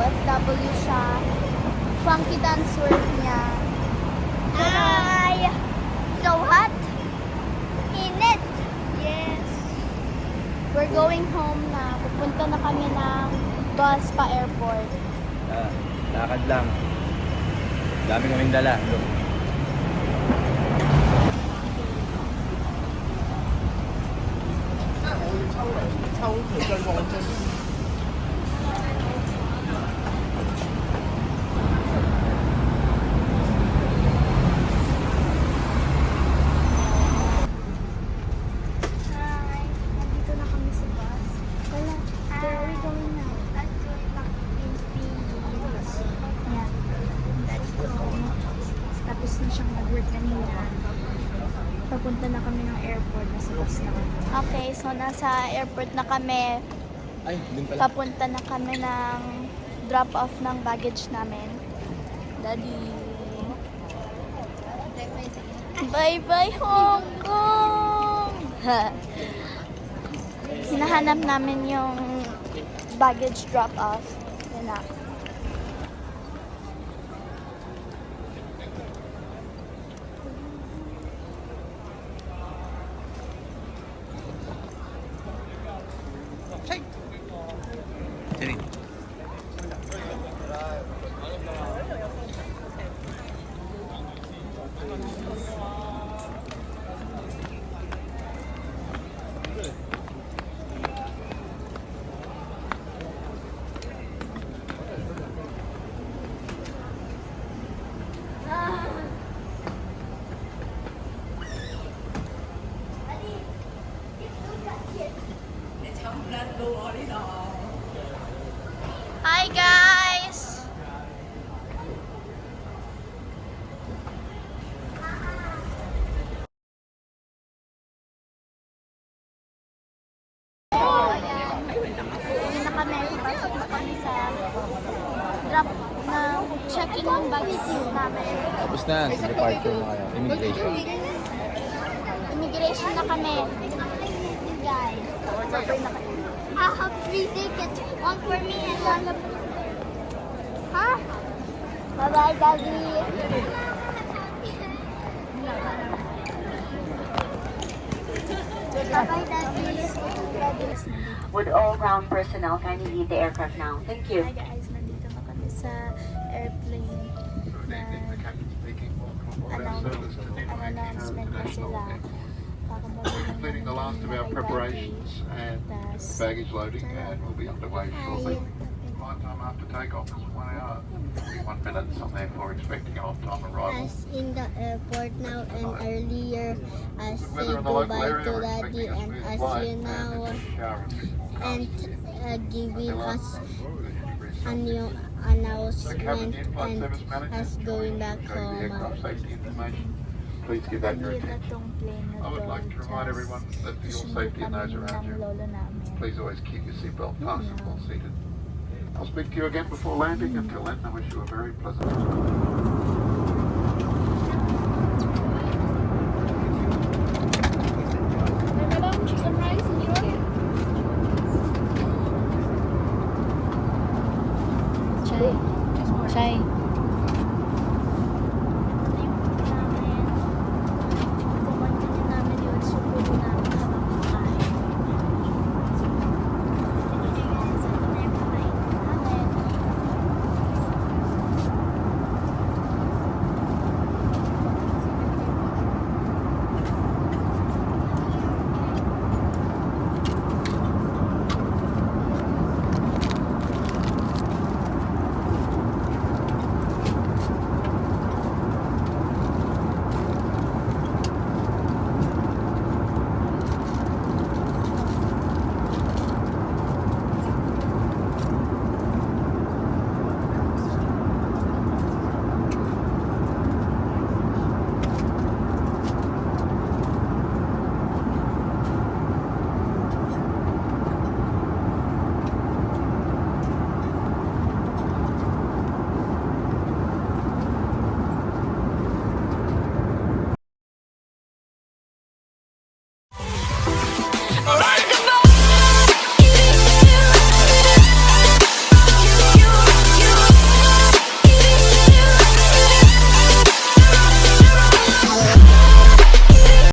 OFW siya. Funky dance work niya. Ay! So hot! Init! Yes! We're going home na. Pupunta na kami ng Tuaspa Airport. Lakad lang. Dami kaming dala. Look. Hi! Nandito na kami sa bus. Wala. Where are we going now? Philippines. Yan. Let's go. Tapos na siyang nag-work kanina. Papunta na kami ng airport. Nasa bus na kami. Okay, so nasa airport na kami. Ay, dun pala. Papunta na kami ng drop-off ng baggage namin. Daddy. Bye-bye, Hong Kong! Hinahanap namin yung baggage drop-off. Yan na. Sini. Hi guys! Uwi na kami. Pasok na kami sa drop na checking ng baggage namin. Tapos na, sa departure na kayo. Immigration. Immigration na kami. Guys, sabay na kami. I have 3 tickets. One for me and one for... Huh? Bye-bye, Daddy. Bye-bye, Daddy. Would all ground personnel kindly leave the aircraft now? Thank you. Hi guys, nandito na kami sa airplane na announcement na sila. Completing the last of our preparations and baggage loading, and we'll be underway shortly. Flight time after takeoff is 1 hour, 41 minutes. I'm therefore expecting an on-time arrival. As in the airport now and earlier as The say weather in the local goodbye area, to we're Daddy expecting a and smooth as flight you and now a shower of forecast. and giving us a The new cabin announcement in-flight and service manager us going back showing the home. aircraft safety information. Please give that your Hindi na attention. tong plane na I would to. like to remind everyone that for your Susundo safety and those kami around ng you, lolo namin. please always keep your seatbelt fastened while seated. I'll speak to you again before landing. Until then, I wish you a very pleasant trip. Madam, chicken rice and you? Chai. Chai.